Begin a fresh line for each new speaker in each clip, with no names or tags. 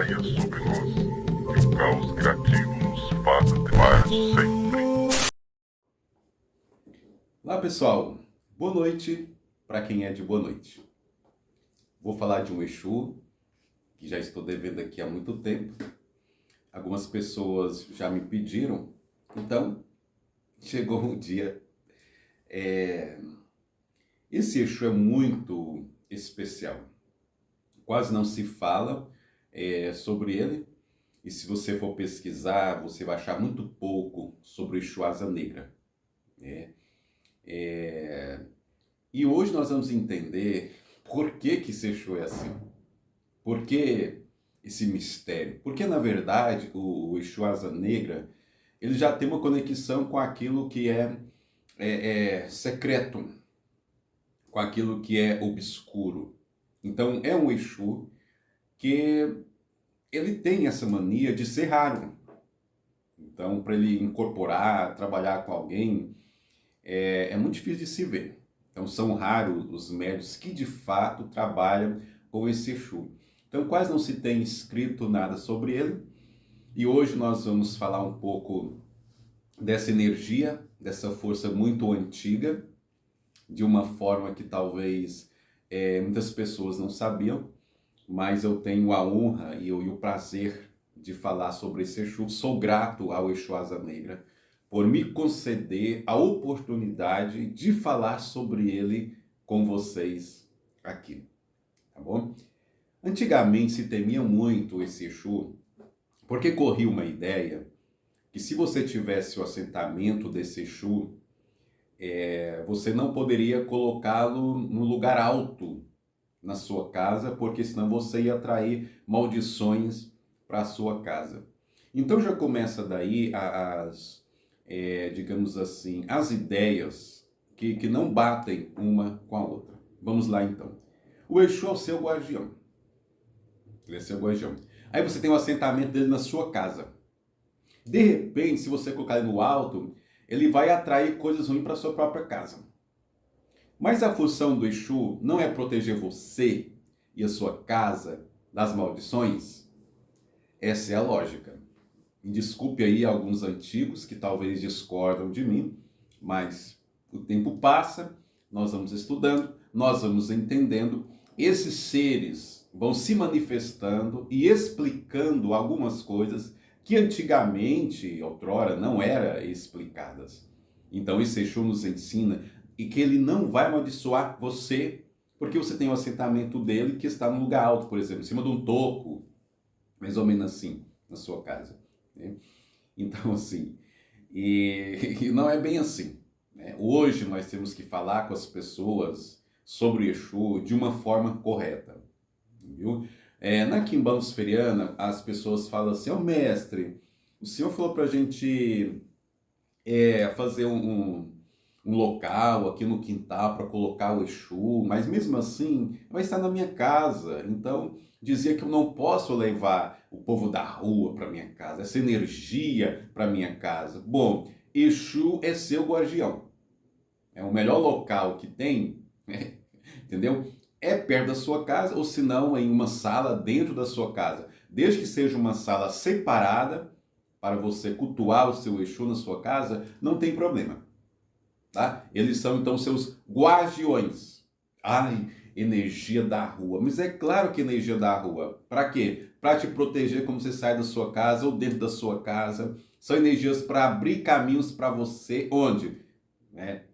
caia sobre nós, e o caos criativo nos faça temer sempre.
Olá pessoal, boa noite para quem é de boa noite. Vou falar de um Exu que já estou devendo aqui há muito tempo. Algumas pessoas já me pediram, então chegou o dia. Esse Exu é muito especial, quase não se fala sobre ele, e se você for pesquisar, você vai achar muito pouco sobre o Exu Asa Negra. E hoje nós vamos entender por que esse Exu é assim. Por que esse mistério? Porque, na verdade, o Exu Asa Negra, ele já tem uma conexão com aquilo que é secreto, com aquilo que é obscuro. Então, é um Exu que ele tem essa mania de ser raro. Então, para ele incorporar, trabalhar com alguém, é muito difícil de se ver. Então, são raros os médios que, de fato, trabalham com esse Exu. Então, quase não se tem escrito nada sobre ele. E hoje nós vamos falar um pouco dessa energia, dessa força muito antiga, de uma forma que talvez muitas pessoas não sabiam, mas eu tenho a honra e o prazer de falar sobre esse Exu. Sou grato ao Exu Asa Negra por me conceder a oportunidade de falar sobre ele com vocês aqui, tá bom? Antigamente se temia muito esse Exu, porque corria uma ideia que se você tivesse o assentamento desse Exu, você não poderia colocá-lo num lugar alto na sua casa, porque senão você ia atrair maldições para a sua casa. Então já começa daí digamos assim, as ideias que não batem uma com a outra. Vamos lá então. O Exu é o seu guardião. Ele é seu guardião. Aí você tem o assentamento dele na sua casa. De repente, se você colocar ele no alto, ele vai atrair coisas ruins para sua própria casa. Mas a função do Exu não é proteger você e a sua casa das maldições? Essa é a lógica. E desculpe aí alguns antigos que talvez discordam de mim, mas o tempo passa, nós vamos estudando, nós vamos entendendo, esses seres vão se manifestando e explicando algumas coisas que antigamente, outrora, não eram explicadas. Então esse Exu nos ensina e que ele não vai amaldiçoar você, porque você tem o assentamento dele que está num lugar alto, por exemplo, em cima de um toco, mais ou menos assim, na sua casa. Né? Então, assim, e não é bem assim. Né? Hoje nós temos que falar com as pessoas sobre o Exu de uma forma correta. Viu? Na Quimbanda Luciferiana, as pessoas falam assim: ô mestre, o senhor falou pra gente fazer um local aqui no quintal para colocar o Exu, mas mesmo assim vai estar na minha casa. Então dizia que eu não posso levar o povo da rua para minha casa, essa energia para minha casa. Bom, Exu é seu guardião. É o melhor local que tem, entendeu? É perto da sua casa, ou se não, em uma sala dentro da sua casa. Desde que seja uma sala separada para você cultuar o seu Exu na sua casa, não tem problema. Tá? Eles são então seus guardiões. Ai, energia da rua. Mas é claro que energia da rua. Para quê? Para te proteger quando você sai da sua casa ou dentro da sua casa. São energias para abrir caminhos para você. Onde?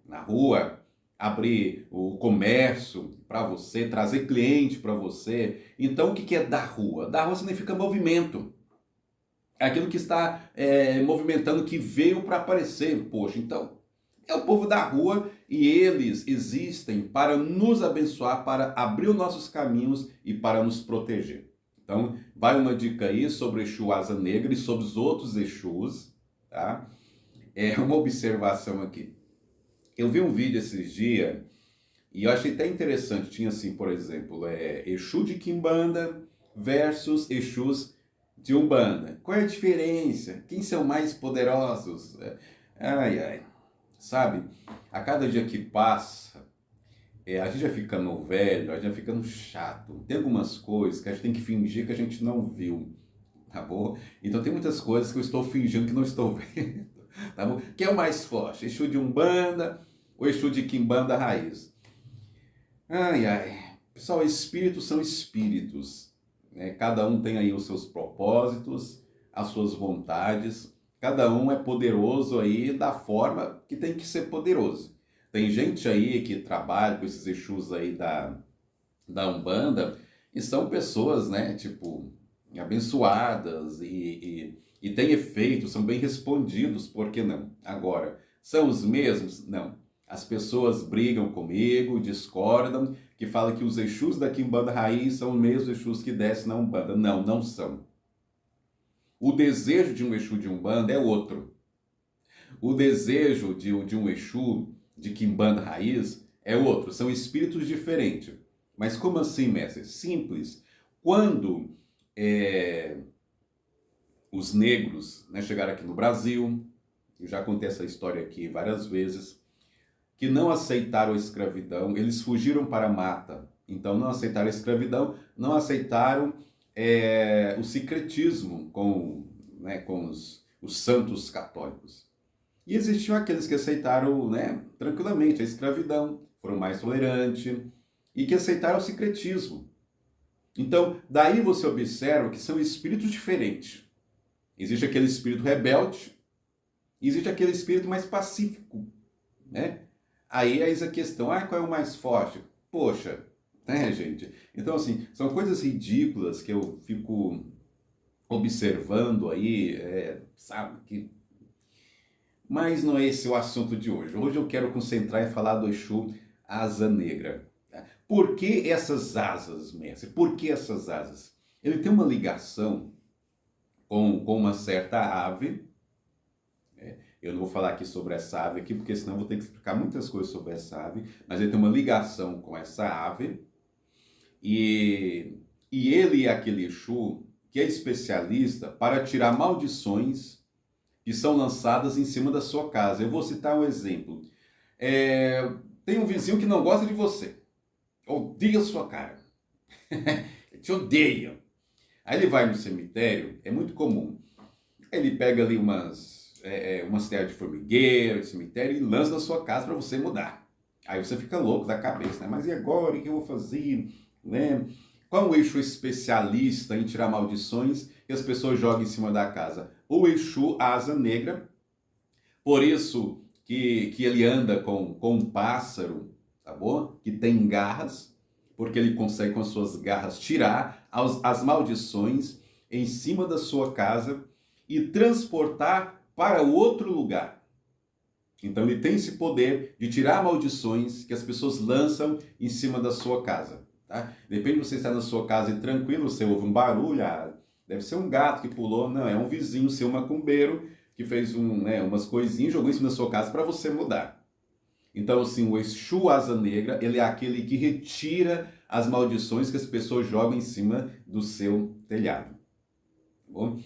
Na rua. Abrir o comércio para você, trazer cliente para você. Então o que é da rua? Da rua significa movimento. É aquilo que está movimentando, que veio para aparecer. Poxa, então é o povo da rua e eles existem para nos abençoar, para abrir os nossos caminhos e para nos proteger. Então, vai uma dica aí sobre o Exu Asa Negra e sobre os outros Exus, tá? É uma observação aqui. Eu vi um vídeo esses dias e eu achei até interessante. Tinha assim, por exemplo, Exu de Quimbanda versus Exus de Umbanda. Qual é a diferença? Quem são mais poderosos? Ai, ai. Sabe, a cada dia que passa, a gente vai ficando velho, a gente vai ficando chato. Tem algumas coisas que a gente tem que fingir que a gente não viu. tá bom? Então tem muitas coisas que eu estou fingindo que não estou vendo, tá bom? Quem é o mais forte? Exu de Umbanda ou Exu de Quimbanda raiz? Ai, ai. Pessoal, espíritos são espíritos, né? Cada um tem aí os seus propósitos, as suas vontades, cada um é poderoso aí da forma que tem que ser poderoso. Tem gente aí que trabalha com esses Exus aí da Umbanda e são pessoas, né, tipo, abençoadas e têm efeito, são bem respondidos, por que não? Agora, são os mesmos? Não. As pessoas brigam comigo, discordam, que falam que os Exus da Quimbanda Raiz são os mesmos Exus que descem na Umbanda. Não, não são. O desejo de um Exu de Umbanda é outro. O desejo de um Exu de Quimbanda Raiz é outro. São espíritos diferentes. Mas como assim, mestre? Simples. Quando os negros, né, chegaram aqui no Brasil, eu já contei essa história aqui várias vezes, que não aceitaram a escravidão, eles fugiram para a mata. Então não aceitaram a escravidão, não aceitaram o secretismo com os santos católicos. E existiam aqueles que aceitaram, né, tranquilamente a escravidão, foram mais tolerantes e que aceitaram o secretismo. Então, daí você observa que são espíritos diferentes. Existe aquele espírito rebelde e existe aquele espírito mais pacífico, né? Aí eis a questão, qual é o mais forte? Poxa, né, gente? Então, assim, são coisas ridículas que eu fico observando aí, sabe? Mas não é esse o assunto de hoje. Hoje eu quero concentrar em falar do Exu Asa Negra. Por que essas asas, mestre? Por que essas asas? Ele tem uma ligação com uma certa ave. Eu não vou falar aqui sobre essa ave aqui, porque senão eu vou ter que explicar muitas coisas sobre essa ave. Mas ele tem uma ligação com essa ave. E ele é aquele Exu que é especialista para tirar maldições que são lançadas em cima da sua casa. Eu vou citar um exemplo. Tem um vizinho que não gosta de você. Odeia a sua cara. Ele te odeia. Aí ele vai no cemitério, é muito comum. Ele pega ali umas terras de formigueiro, de cemitério, e lança na sua casa para você mudar. Aí você fica louco da cabeça, né? Mas e agora? O que eu vou fazer? Né? Qual é o Exu especialista em tirar maldições que as pessoas jogam em cima da casa? O Exu Asa Negra. Por isso que ele anda com um pássaro, tá bom? Que tem garras, porque ele consegue com as suas garras tirar as maldições em cima da sua casa e transportar para outro lugar. Então ele tem esse poder de tirar maldições que as pessoas lançam em cima da sua casa. Tá? Depende de você estar na sua casa e tranquilo, você ouve um barulho, deve ser um gato que pulou, não, é um vizinho seu macumbeiro que fez umas coisinhas, jogou em cima da sua casa para você mudar. Então, assim, o Exu Asa Negra, ele é aquele que retira as maldições que as pessoas jogam em cima do seu telhado. Tá bom?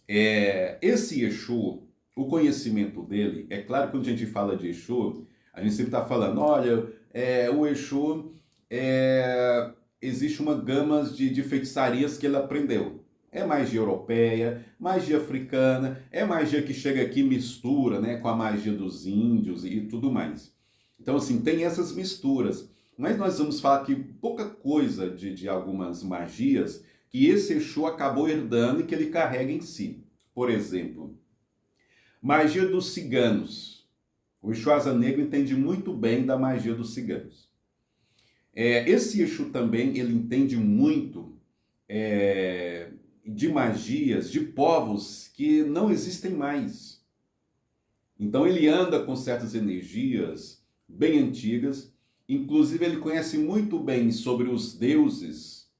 Esse Exu, o conhecimento dele, é claro que quando a gente fala de Exu, a gente sempre está falando, olha, o Exu, existe uma gama de feitiçarias que ele aprendeu. É magia europeia, magia africana, é magia que chega aqui e mistura, né, com a magia dos índios e tudo mais. Então, assim, tem essas misturas. Mas nós vamos falar aqui pouca coisa de algumas magias que esse Exu acabou herdando e que ele carrega em si. Por exemplo, magia dos ciganos. O Exu Asa Negra entende muito bem da magia dos ciganos. Esse Exu também, ele entende muito de magias de povos que não existem mais. Então ele anda com certas energias bem antigas, inclusive ele conhece muito bem sobre os deuses,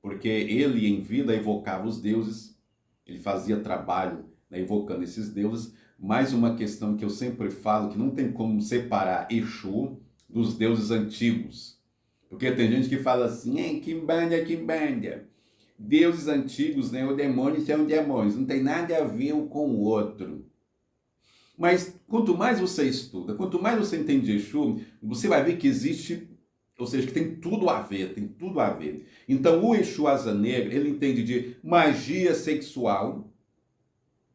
porque ele em vida evocava os deuses, ele fazia trabalho, né, evocando esses deuses. Mais uma questão que eu sempre falo, que não tem como separar Exu dos deuses antigos. Porque tem gente que fala assim, Quimbanda, Quimbanda. Deuses antigos, né, o demônio são demônios, não tem nada a ver um com o outro. Mas quanto mais você estuda, quanto mais você entende Exu, você vai ver que existe Ou seja, que tem tudo a ver, tem tudo a ver. Então, o Exu Asa Negra, ele entende de magia sexual,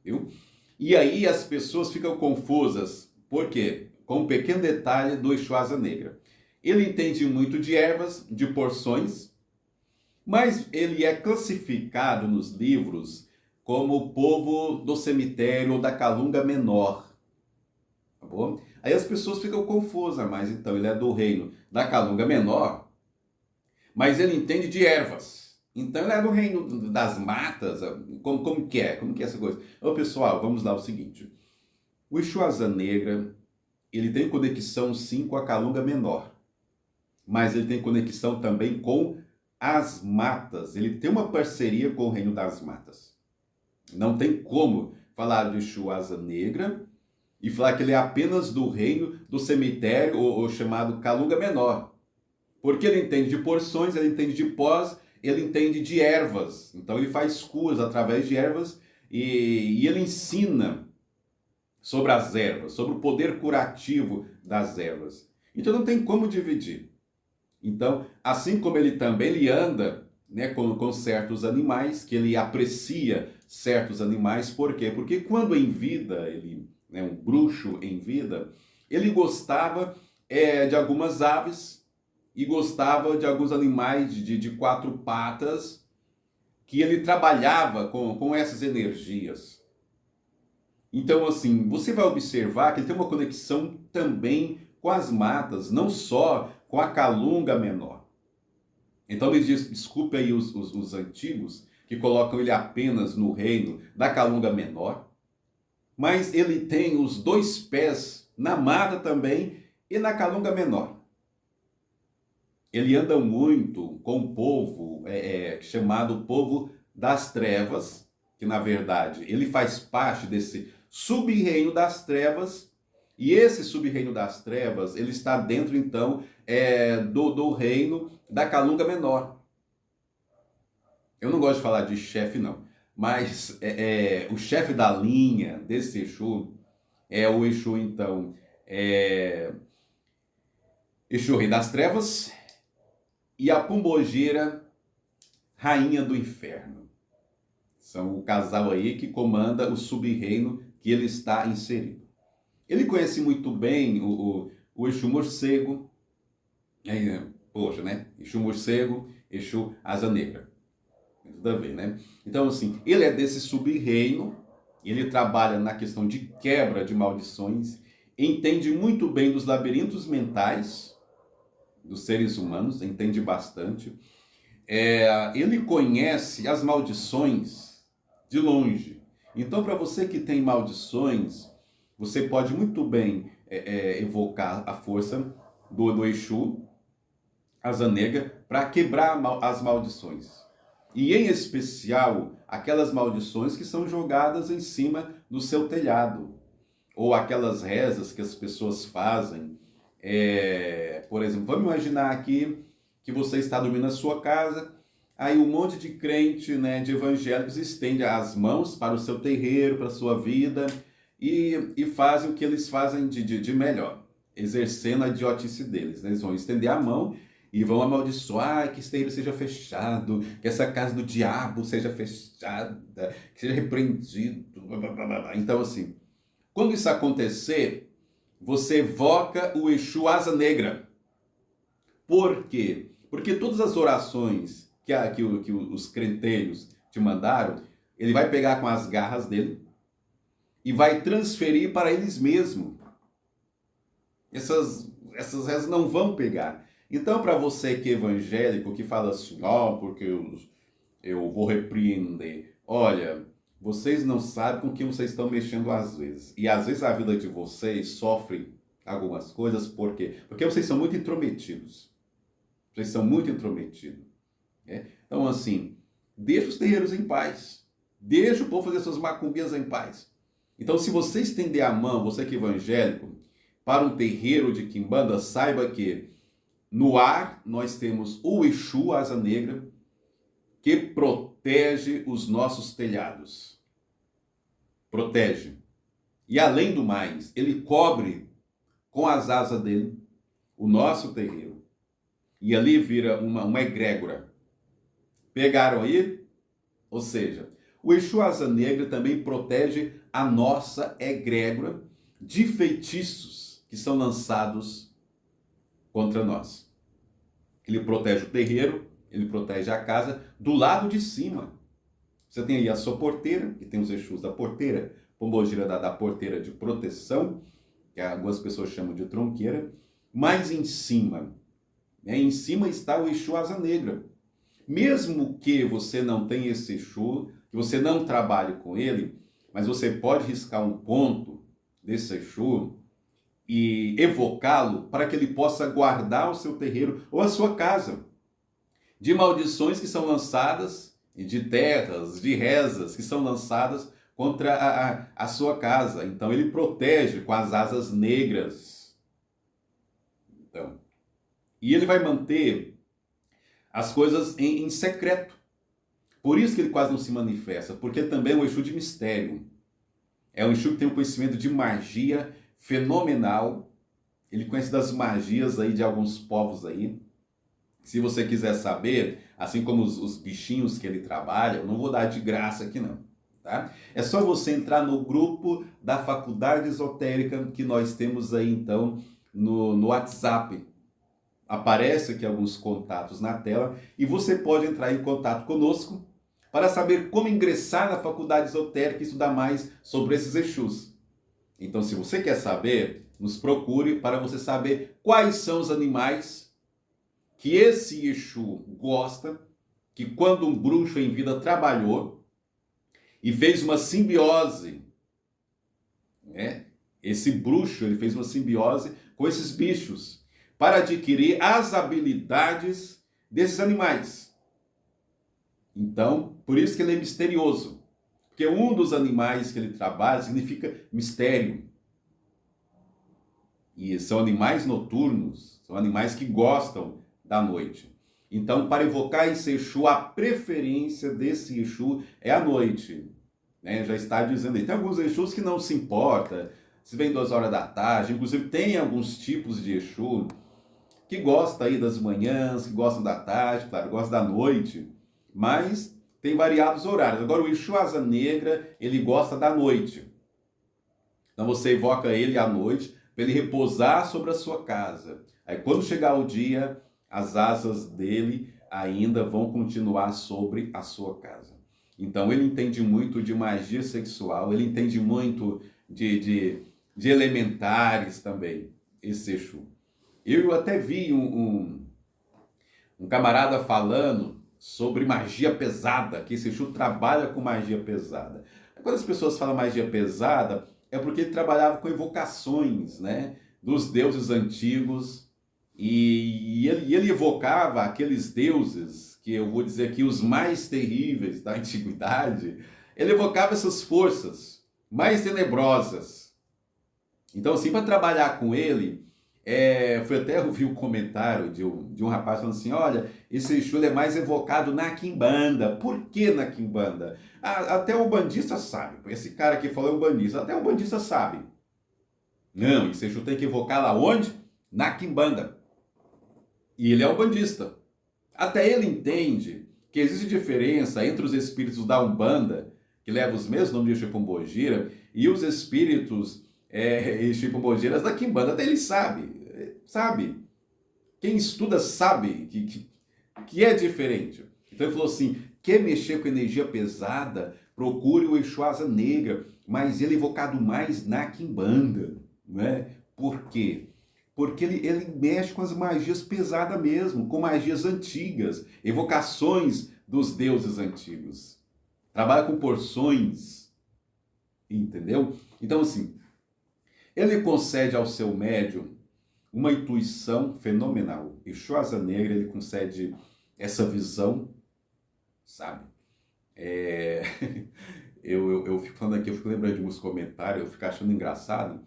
viu? E aí as pessoas ficam confusas. Por quê? Com um pequeno detalhe do Exu Asa Negra. Ele entende muito de ervas, de porções, mas ele é classificado nos livros como o povo do cemitério ou da Calunga Menor. Tá bom? Aí as pessoas ficam confusas, mas então ele é do reino da Calunga Menor, mas ele entende de ervas. Então ele é do reino das matas. Como que é? Como que é essa coisa? Ô pessoal, vamos lá o seguinte. O Exu Asa Negra, ele tem conexão sim com a Calunga Menor, mas ele tem conexão também com as matas. Ele tem uma parceria com o reino das matas. Não tem como falar de Exu Asa Negra e falar que ele é apenas do reino do cemitério ou chamado Calunga Menor. Porque ele entende de porções, ele entende de pós, ele entende de ervas. Então ele faz curas através de ervas e ele ensina sobre as ervas, sobre o poder curativo das ervas. Então não tem como dividir. Então, assim como ele também ele anda, né, com certos animais, que ele aprecia certos animais, por quê? Porque quando em vida, ele, né, um bruxo em vida, ele gostava de algumas aves e gostava de alguns animais de quatro patas, que ele trabalhava com essas energias. Então, assim, você vai observar que ele tem uma conexão também com as matas, não só com a Calunga Menor. Então, me desculpe aí os antigos, que colocam ele apenas no reino da Calunga Menor, mas ele tem os dois pés na mata também e na Calunga Menor. Ele anda muito com o povo chamado povo das trevas, que na verdade ele faz parte desse sub-reino das trevas, e esse sub-reino das trevas, ele está dentro então do reino da Calunga Menor. Eu não gosto de falar de chefe não, mas o chefe da linha desse Exu é o Exu então, Exu Rei das Trevas e a Pombogira, Rainha do Inferno. São o casal aí que comanda o sub-reino que ele está inserido. Ele conhece muito bem o Exu Morcego, poxa, né? Exu Morcego, Exu Asa Negra. Tem tudo a ver, né? Então, assim, ele é desse sub-reino, ele trabalha na questão de quebra de maldições, entende muito bem dos labirintos mentais dos seres humanos, entende bastante. Ele conhece as maldições de longe. Então, para você que tem maldições, você pode muito bem evocar a força do Exu Asa Negra para quebrar as maldições. E em especial, aquelas maldições que são jogadas em cima do seu telhado. Ou aquelas rezas que as pessoas fazem. Por exemplo, vamos imaginar aqui que você está dormindo na sua casa, aí um monte de crente, né, de evangélicos estende as mãos para o seu terreiro, para a sua vida, e fazem o que eles fazem de melhor, exercendo a idiotice deles. Né? Eles vão estender a mão e vão amaldiçoar que esse terreiro seja fechado, que essa casa do diabo seja fechada, que seja repreendido. Blá, blá, blá, blá. Então, assim, quando isso acontecer, você evoca o Exu Asa Negra. Por quê? Porque todas as orações que os crentelhos te mandaram, ele vai pegar com as garras dele e vai transferir para eles mesmos. Essas rezas não vão pegar. Então, para você que é evangélico, que fala assim, porque eu vou repreender. Olha, vocês não sabem com quem vocês estão mexendo às vezes. E às vezes a vida de vocês sofre algumas coisas, por quê? Porque vocês são muito intrometidos. Vocês são muito intrometidos. Né? Então, assim, deixa os terreiros em paz. Deixa o povo fazer suas macumbinhas em paz. Então, se você estender a mão, você que é evangélico, para um terreiro de quimbanda, saiba que no ar nós temos o Exu Asa Negra, que protege os nossos telhados. Protege. E além do mais, ele cobre com as asas dele o nosso terreiro. e ali vira uma egrégora. Pegaram aí? Ou seja, o Exu Asa Negra também protege a nossa egrégora de feitiços que são lançados contra nós. Ele protege o terreiro, ele protege a casa do lado de cima. Você tem aí a sua porteira, que tem os Exus da porteira, Pombogira da porteira de proteção, que algumas pessoas chamam de tronqueira, mas em cima, em cima está o Exu Asa Negra. Mesmo que você não tenha esse Exu, que você não trabalhe com ele, mas você pode riscar um ponto desse Exu e evocá-lo para que ele possa guardar o seu terreiro ou a sua casa de maldições que são lançadas, e de terras, de rezas que são lançadas contra a sua casa. Então ele protege com as asas negras. Então, e ele vai manter as coisas em secreto. Por isso que ele quase não se manifesta, porque também é um Exu de mistério. É um Exu que tem um conhecimento de magia fenomenal. Ele conhece das magias aí de alguns povos aí. Se você quiser saber, assim como os bichinhos que ele trabalha, eu não vou dar de graça aqui não, tá? É só você entrar no grupo da Faculdade Esotérica que nós temos aí então no WhatsApp. Aparece aqui alguns contatos na tela e você pode entrar em contato conosco para saber como ingressar na Faculdade Esotérica e estudar mais sobre esses Exus. Então, se você quer saber, nos procure para você saber quais são os animais que esse Exu gosta, que quando um bruxo em vida trabalhou e fez uma simbiose, né? Esse bruxo ele fez uma simbiose com esses bichos para adquirir as habilidades desses animais. Então, por isso que ele é misterioso. Porque um dos animais que ele trabalha significa mistério. E são animais noturnos, são animais que gostam da noite. Então, para invocar esse Exu, a preferência desse Exu é a noite. Né? Já está dizendo aí. Tem alguns Exus que não se importa se vem 2 horas da tarde. Inclusive, tem alguns tipos de Exu que gostam aí das manhãs, que gostam da tarde, claro, gostam da noite. Mas tem variados horários. Agora, o Exu Asa Negra, ele gosta da noite. Então, você evoca ele à noite para ele repousar sobre a sua casa. Aí, quando chegar o dia, as asas dele ainda vão continuar sobre a sua casa. Então, ele entende muito de magia sexual, ele entende muito de elementares também, esse Exu. Eu até vi um camarada falando sobre magia pesada, que esse Exu trabalha com magia pesada. Quando as pessoas falam magia pesada, é porque ele trabalhava com evocações, né, dos deuses antigos, e ele evocava aqueles deuses, que eu vou dizer aqui os mais terríveis da antiguidade, ele evocava essas forças mais tenebrosas. Então, assim, para trabalhar com ele, foi até eu vi um comentário de um rapaz falando assim, olha, esse Exu é mais evocado na quimbanda. Por que na quimbanda? Até o bandista sabe. Esse cara que falou é um bandista. Até o bandista sabe. Não, esse Exu tem que evocar lá onde? Na quimbanda. E ele é um bandista. Até ele entende que existe diferença entre os espíritos da Umbanda, que levam os mesmos nomes de Exu Pombogira, e os espíritos Exu Pombogiras da quimbanda. Até ele sabe. Quem estuda sabe que é diferente. Então ele falou assim, quer mexer com energia pesada, procure o Exu Asa Negra, mas ele é evocado mais na quimbanda. Né? Por quê? Porque ele mexe com as magias pesadas mesmo, com magias antigas, evocações dos deuses antigos. Trabalha com porções, entendeu? Então assim, ele concede ao seu médium uma intuição fenomenal. Exu Asa Negra, ele concede essa visão, sabe? Eu fico falando aqui, eu fico lembrando de alguns comentários, eu fico achando engraçado,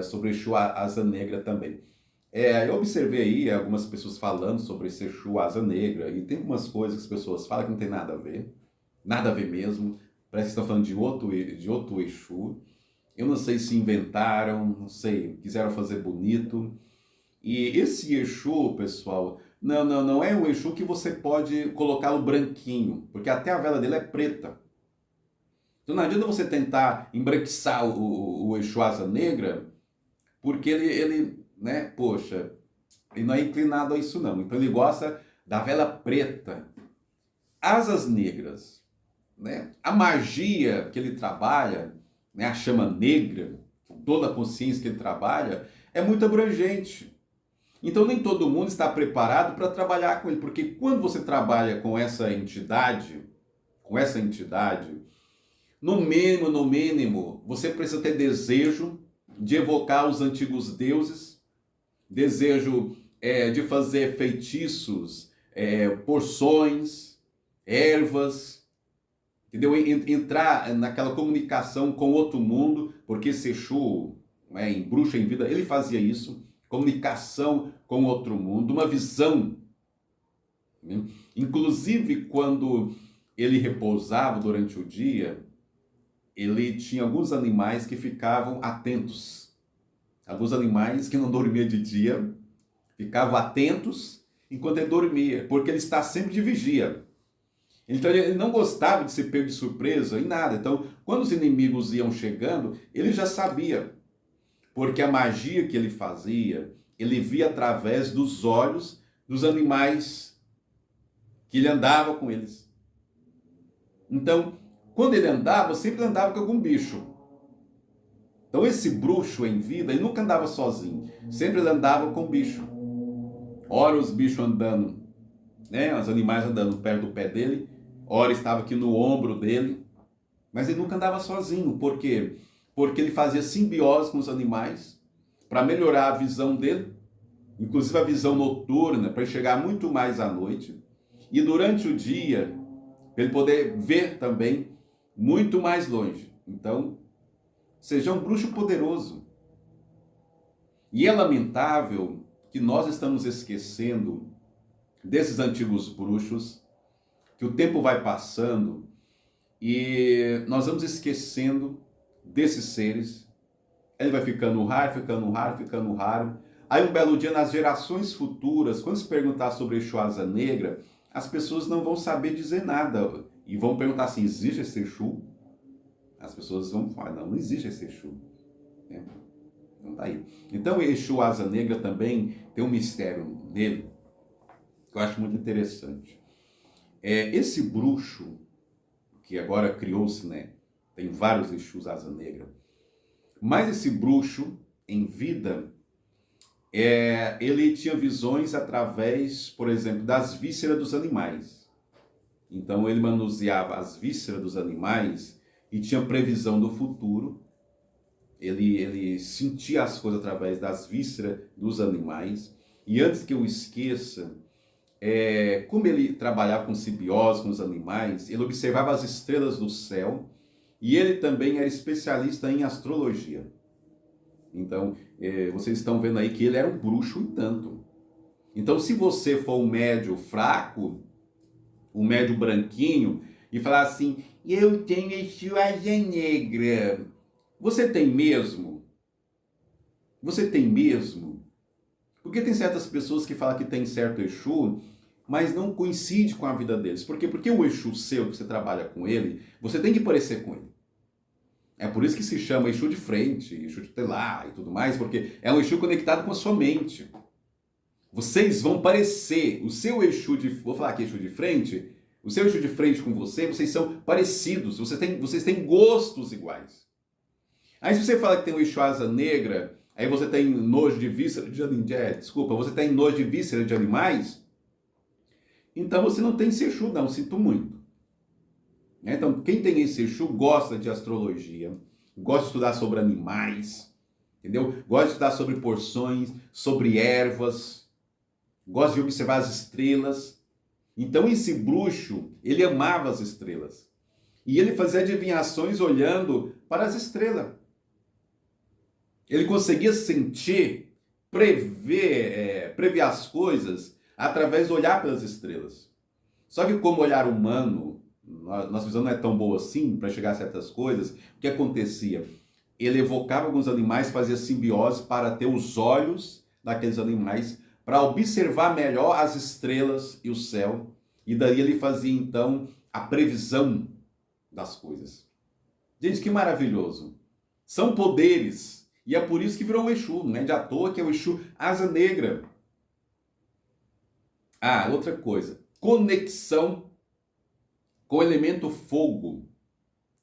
sobre Exu Asa Negra também. Eu observei aí algumas pessoas falando sobre esse Exu Asa Negra, e tem algumas coisas que as pessoas falam que não tem nada a ver mesmo, parece que estão falando de outro Exu. Eu não sei se inventaram, não sei, quiseram fazer bonito. E esse Exu, pessoal, não é um Exu que você pode colocá-lo branquinho, porque até a vela dele é preta. Então não adianta você tentar embranquiçar o Exu Asa Negra, porque né, poxa, ele não é inclinado a isso não. Então ele gosta da vela preta. Asas negras, né? A magia que ele trabalha, né, a chama negra, toda a consciência que ele trabalha, é muito abrangente. Então nem todo mundo está preparado para trabalhar com ele, porque quando você trabalha com essa entidade, no mínimo, você precisa ter desejo de evocar os antigos deuses, desejo de fazer feitiços, porções, ervas, entendeu? Entrar naquela comunicação com outro mundo, porque esse Exu, né, em Bruxa em Vida, ele fazia isso, comunicação com outro mundo, uma visão, né? Inclusive quando ele repousava durante o dia, ele tinha alguns animais que ficavam atentos. Alguns animais que não dormiam de dia ficavam atentos enquanto ele dormia, porque ele está sempre de vigia. Então ele não gostava de ser pego de surpresa em nada. Então, quando os inimigos iam chegando, ele já sabia, porque a magia que ele fazia, ele via através dos olhos dos animais que ele andava com eles. Então, quando ele andava, sempre andava com algum bicho. Então esse bruxo em vida, ele nunca andava sozinho, sempre ele andava com bicho. Ora os bichos andando, né, os animais andando perto do pé dele, ora estava aqui no ombro dele, mas ele nunca andava sozinho. Por quê? Porque ele fazia simbiose com os animais para melhorar a visão dele, inclusive a visão noturna, para enxergar muito mais à noite, e durante o dia, para ele poder ver também muito mais longe. Então, seja um bruxo poderoso. E é lamentável que nós estamos esquecendo desses antigos bruxos, que o tempo vai passando e nós vamos esquecendo desses seres. Ele vai ficando raro. Aí um belo dia, nas gerações futuras, quando se perguntar sobre Exu Asa Negra, as pessoas não vão saber dizer nada. E vão perguntar assim, existe esse Exu? As pessoas vão falar, não existe esse Exu. Então tá aí. Então Exu Asa Negra também tem um mistério nele, que eu acho muito interessante. Esse bruxo, que agora criou-se, né? Tem vários Exus Asa Negra. Mas esse bruxo, em vida, ele tinha visões através, por exemplo, das vísceras dos animais. Então ele manuseava as vísceras dos animais e tinha previsão do futuro. Ele sentia as coisas através das vísceras dos animais. E antes que eu esqueça, como ele trabalhava com simbiose com os animais, ele observava as estrelas do céu e ele também era especialista em astrologia. Então, vocês estão vendo aí que ele era um bruxo e tanto. Então, se você for um médio fraco, um médio branquinho, e falar assim, eu tenho Exu Asa Negra, você tem mesmo? Você tem mesmo? Porque tem certas pessoas que falam que tem certo Exu, mas não coincide com a vida deles. Por quê? Porque o Exu seu, que você trabalha com ele, você tem que parecer com ele. É por isso que se chama Exu de frente, Exu de telar e tudo mais, porque é um Exu conectado com a sua mente. Vocês vão parecer, o seu Exu vou falar aqui Exu de frente, o seu Exu de frente com você, vocês são parecidos, vocês têm gostos iguais. Aí se você fala que tem o Exu Asa Negra, aí você tem nojo de víscera você tem nojo de víscera de animais, então você não tem esse Exu não, sinto muito. Então quem tem esse Exu gosta de astrologia, gosta de estudar sobre animais, entendeu? Gosta de estudar sobre porções, sobre ervas, gosta de observar as estrelas. Então esse bruxo, ele amava as estrelas. E ele fazia adivinhações olhando para as estrelas. Ele conseguia sentir, prever as coisas através de olhar pelas estrelas. Só que como olhar humano, nossa visão não é tão boa assim para chegar a certas coisas, o que acontecia? Ele evocava alguns animais, fazia simbiose para ter os olhos daqueles animais para observar melhor as estrelas e o céu. E daí ele fazia então a previsão das coisas. Gente, que maravilhoso. São poderes. E é por isso que virou o Exu, não é de à toa que é o Exu Asa Negra. Ah, outra coisa. Conexão com o elemento fogo.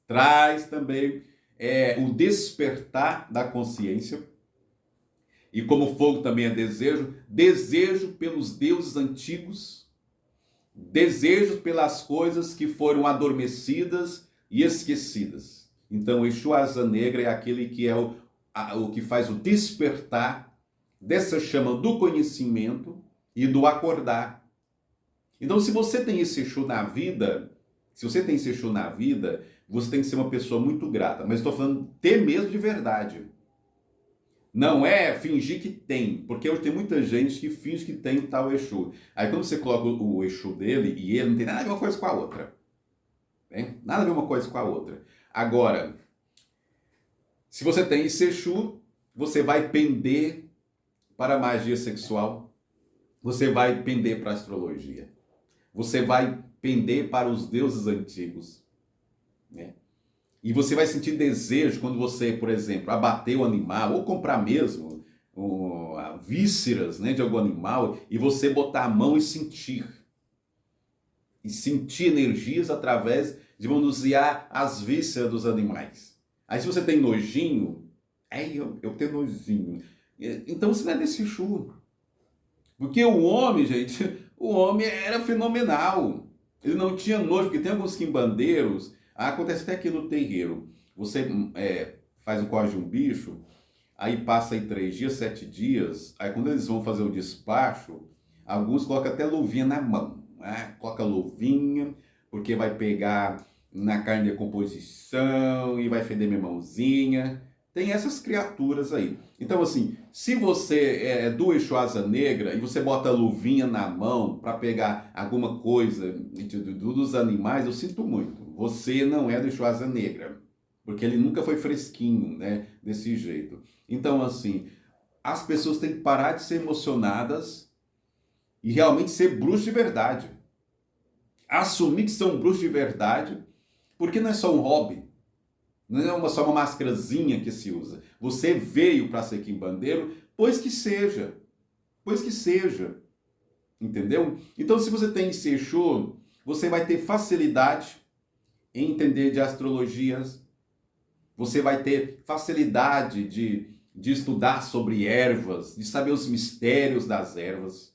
Traz também o despertar da consciência. E como fogo também é desejo, desejo pelos deuses antigos, desejo pelas coisas que foram adormecidas e esquecidas. Então, o Exu Asa Negra é aquele que é o que faz o despertar dessa chama do conhecimento e do acordar. Então, se você tem esse Exu na vida, você tem que ser uma pessoa muito grata. Mas estou falando ter mesmo de verdade. Não é fingir que tem, porque hoje tem muita gente que finge que tem tal Exu. Aí quando você coloca o Exu dele e ele não tem nada a ver uma coisa com a outra. Né? Nada a ver uma coisa com a outra. Agora, se você tem esse Exu, você vai pender para a magia sexual, você vai pender para a astrologia, você vai pender para os deuses antigos, né? E você vai sentir desejo quando você, por exemplo, abater o animal ou comprar mesmo vísceras, né, de algum animal e você botar a mão e sentir. E sentir energias através de manusear as vísceras dos animais. Aí se você tem nojinho, eu tenho nojinho. Então você não é desse Exu. Porque o homem, gente, o homem era fenomenal. Ele não tinha nojo, porque tem alguns quimbandeiros. Acontece até aqui no terreiro. Você faz o corte de um bicho, aí passa aí 3 dias, 7 dias, aí quando eles vão fazer o despacho, alguns colocam até luvinha na mão. Né? Coloca luvinha, porque vai pegar na carne de decomposição e vai feder minha mãozinha. Tem essas criaturas aí. Então, assim, se você é do Exu Asa Negra e você bota a luvinha na mão para pegar alguma coisa dos animais, eu sinto muito. Você não é do Exu Asa Negra, porque ele nunca foi fresquinho, né? Desse jeito. Então, assim, as pessoas têm que parar de ser emocionadas e realmente ser bruxos de verdade. Assumir que são bruxos de verdade, porque não é só um hobby. Não é só uma máscarazinha que se usa. Você veio para ser quimbandeiro, pois que seja. Pois que seja. Entendeu? Então, se você tem esse Exu, você vai ter facilidade em entender de astrologias. Você vai ter facilidade de estudar sobre ervas, de saber os mistérios das ervas.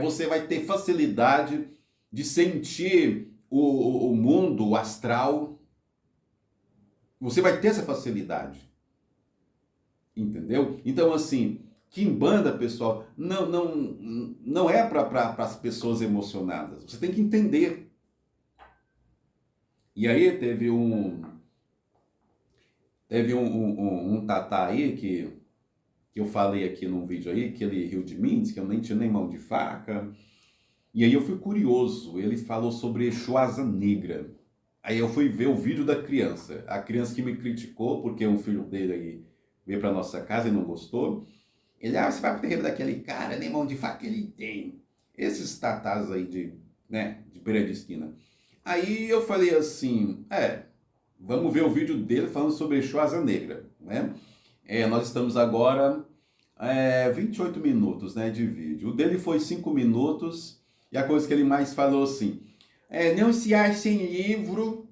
Você vai ter facilidade de sentir o mundo astral. Você vai ter essa facilidade. Entendeu? Então, assim, quimbanda, pessoal, não é para as pessoas emocionadas. Você tem que entender. E aí teve um tatá aí que eu falei aqui num vídeo aí, que ele riu de mim, disse que eu nem tinha nem mão de faca. E aí eu fui curioso. Ele falou sobre Exu Asa Negra. Aí eu fui ver o vídeo da criança. A criança que me criticou, porque um filho dele aí veio para nossa casa e não gostou. Ele, você vai pro terreiro daquele cara, nem mão de faca ele tem. Esses tatás aí de beira de esquina. Aí eu falei assim, vamos ver o vídeo dele falando sobre Exu Asa Negra, né? Nós estamos agora 28 minutos, né, de vídeo. O dele foi 5 minutos e a coisa que ele mais falou assim, não se acha em livro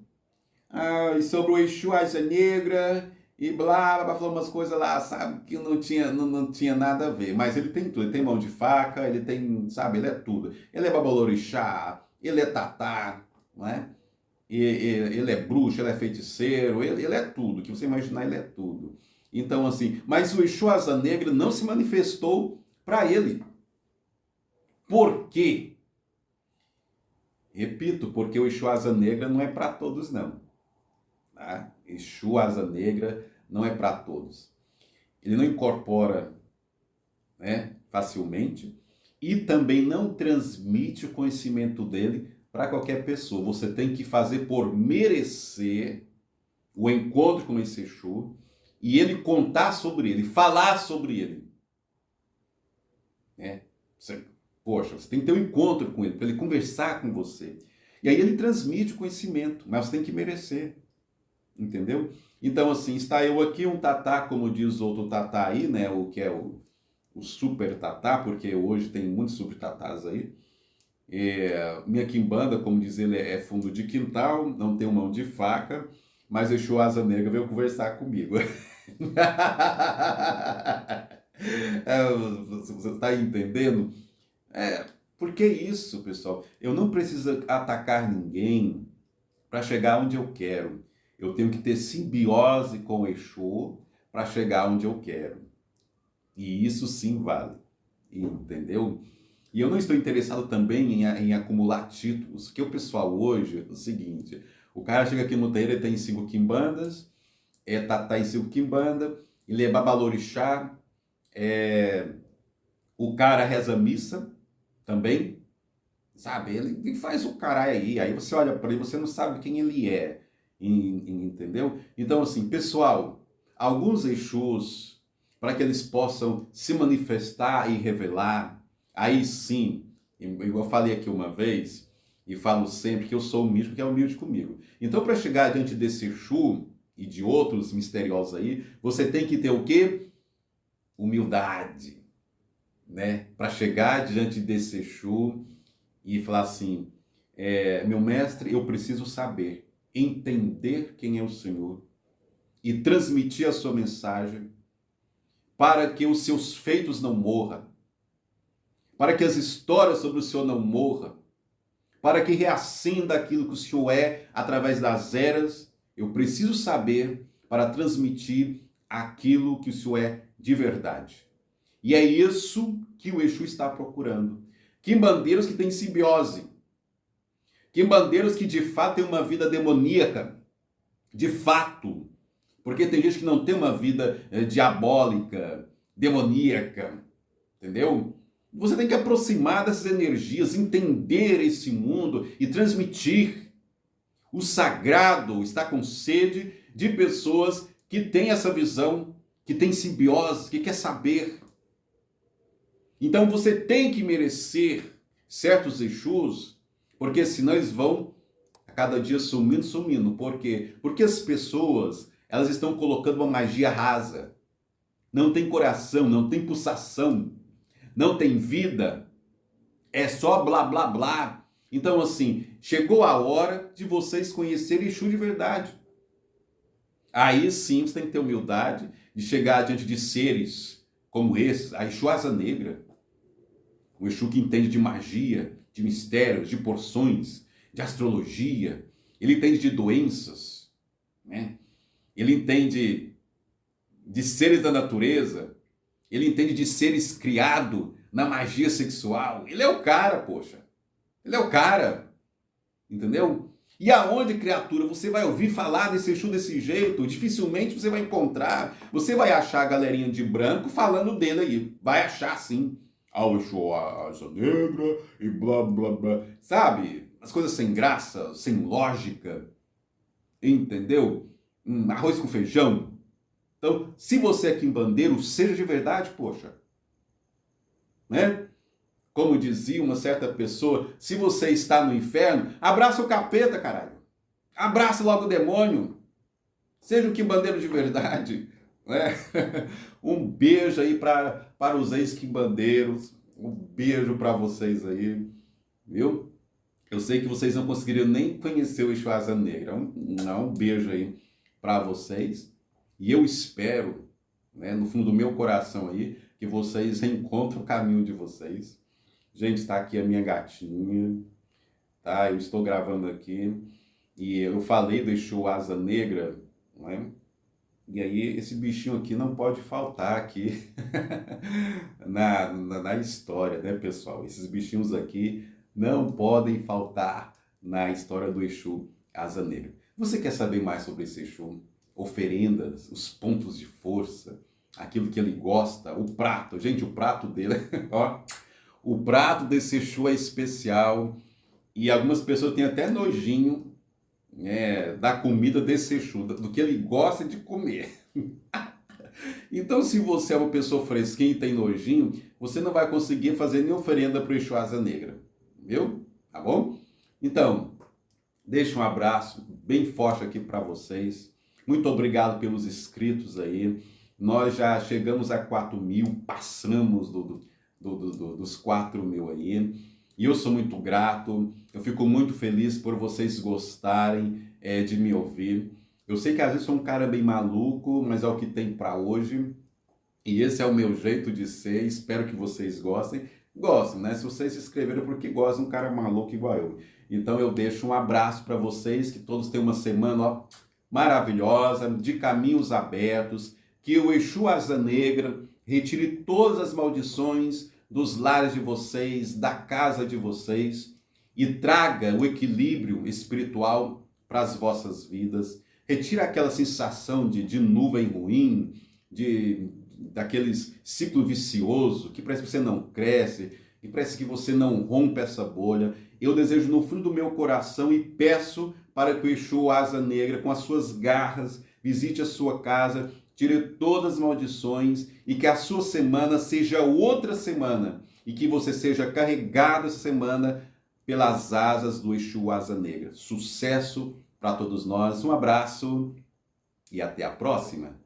sobre o Exu Asa Negra e blá, blá, blá, falou umas coisas lá, sabe, que não tinha nada a ver. Mas ele tem tudo, ele tem mão de faca, ele tem, sabe, ele é tudo. Ele é babalorixá, ele é tatá, não é? Ele é bruxo, ele é feiticeiro, ele é tudo, que você imaginar, ele é tudo. Então, assim, mas o Exu Asa Negra não se manifestou para ele. Por quê? Repito, porque o Exu Asa Negra não é para todos, não. Tá? Exu Asa Negra não é para todos. Ele não incorpora, né, facilmente e também não transmite o conhecimento dele para qualquer pessoa. Você tem que fazer por merecer o encontro com esse Exu e ele contar sobre ele, falar sobre ele. né? Poxa, você tem que ter um encontro com ele, para ele conversar com você. E aí ele transmite o conhecimento, mas você tem que merecer, entendeu? Então, assim, está eu aqui, um tatá, como diz outro tatá aí, né? O que é o super tatá, porque hoje tem muitos super tatás aí. Minha quimbanda, como diz ele, é fundo de quintal, não tem mão de faca, mas Exu Asa Negra veio conversar comigo. Você está entendendo? Por que isso, pessoal? Eu não preciso atacar ninguém para chegar onde eu quero. Eu tenho que ter simbiose com o Exu para chegar onde eu quero. E isso sim vale. Entendeu? E eu não estou interessado também em acumular títulos, porque o pessoal hoje é o seguinte, o cara chega aqui no terreiro, ele tem 5 quimbandas, tá em 5 quimbanda, ele é babalorixá, o cara reza missa também, sabe? Ele faz o caralho aí você olha para ele, você não sabe quem ele é, entendeu? Então assim, pessoal, alguns Exus, para que eles possam se manifestar e revelar, aí sim, igual eu falei aqui uma vez, e falo sempre que eu sou humilde, porque é humilde comigo. Então, para chegar diante desse Exu e de outros misteriosos aí, você tem que ter o quê? Humildade, né? Para chegar diante desse Exu e falar assim, meu mestre, eu preciso saber, entender quem é o Senhor e transmitir a sua mensagem para que os seus feitos não morram, para que as histórias sobre o Senhor não morram, para que reacenda aquilo que o Senhor é através das eras. Eu preciso saber para transmitir aquilo que o Senhor é de verdade. E é isso que o Exu está procurando. Quimbandeiros que têm simbiose. Quimbandeiros que de fato têm uma vida demoníaca. De fato. Porque tem gente que não tem uma vida diabólica, demoníaca. Entendeu? Você tem que aproximar dessas energias, entender esse mundo e transmitir. O sagrado está com sede de pessoas que têm essa visão, que têm simbiose, que quer saber. Então você tem que merecer certos Exus, porque senão eles vão a cada dia sumindo. Por quê? Porque as pessoas, elas estão colocando uma magia rasa. Não tem coração, não tem pulsação, não tem vida. É só blá blá blá. Então assim, chegou a hora de vocês conhecerem Exu de verdade. Aí sim você tem que ter humildade de chegar diante de seres como esses, a Exu Asa Negra. O Exu que entende de magia, de mistérios, de porções, de astrologia. Ele entende de doenças, né? Ele entende de seres da natureza. Ele entende de seres criados na magia sexual. Ele é o cara, poxa. Ele é o cara. Entendeu? E aonde, criatura, você vai ouvir falar desse Exu desse jeito? Dificilmente você vai encontrar. Você vai achar a galerinha de branco falando dele aí. Vai achar sim. O Exu Asa Negra e blá blá blá. Sabe? As coisas sem graça, sem lógica. Entendeu? Arroz com feijão. Então, se você é quimbandeiro, seja de verdade, poxa. Né? Como dizia uma certa pessoa, se você está no inferno, abraça o capeta, caralho. Abraça logo o demônio. Seja um quimbandeiro de verdade. Né? Um beijo aí para os ex-quimbandeiros. Um beijo para vocês aí. Viu? Eu sei que vocês não conseguiriam nem conhecer o Exu Asa Negra. Um beijo aí para vocês. E eu espero, né, no fundo do meu coração aí, que vocês reencontrem o caminho de vocês. Gente, está aqui a minha gatinha, tá? Eu estou gravando aqui e eu falei do Exu Asa Negra, não é? E aí esse bichinho aqui não pode faltar aqui na história, né, pessoal? Esses bichinhos aqui não podem faltar na história do Exu Asa Negra. Você quer saber mais sobre esse Exu? Oferendas, os pontos de força, aquilo que ele gosta, o prato. Gente, o prato dele, ó... O prato desse Exu é especial e algumas pessoas têm até nojinho, né, da comida desse Exu, do que ele gosta de comer. Então, se você é uma pessoa fresquinha e tem nojinho, você não vai conseguir fazer nem oferenda para o Exu Asa Negra. Viu? Tá bom? Então, deixo um abraço bem forte aqui para vocês. Muito obrigado pelos inscritos aí. Nós já chegamos a 4.000, passamos dos 4.000 aí. E eu sou muito grato, eu fico muito feliz por vocês gostarem de me ouvir. Eu sei que às vezes sou um cara bem maluco, mas é o que tem para hoje. E esse é o meu jeito de ser, espero que vocês gostem. Gostem, né? Se vocês se inscreveram é porque gostam de um cara maluco igual eu. Então eu deixo um abraço para vocês, que todos tenham uma semana ó, maravilhosa, de caminhos abertos, que o Exu Asa Negra retire todas as maldições dos lares de vocês, da casa de vocês, e traga o equilíbrio espiritual para as vossas vidas. Retira aquela sensação de nuvem ruim, daqueles ciclo vicioso, que parece que você não cresce, que parece que você não rompe essa bolha. Eu desejo no fundo do meu coração e peço para que o Exu Asa Negra, com as suas garras, visite a sua casa, tire todas as maldições e que a sua semana seja outra semana e que você seja carregado essa semana pelas asas do Exu Asa Negra. Sucesso para todos nós, um abraço e até a próxima!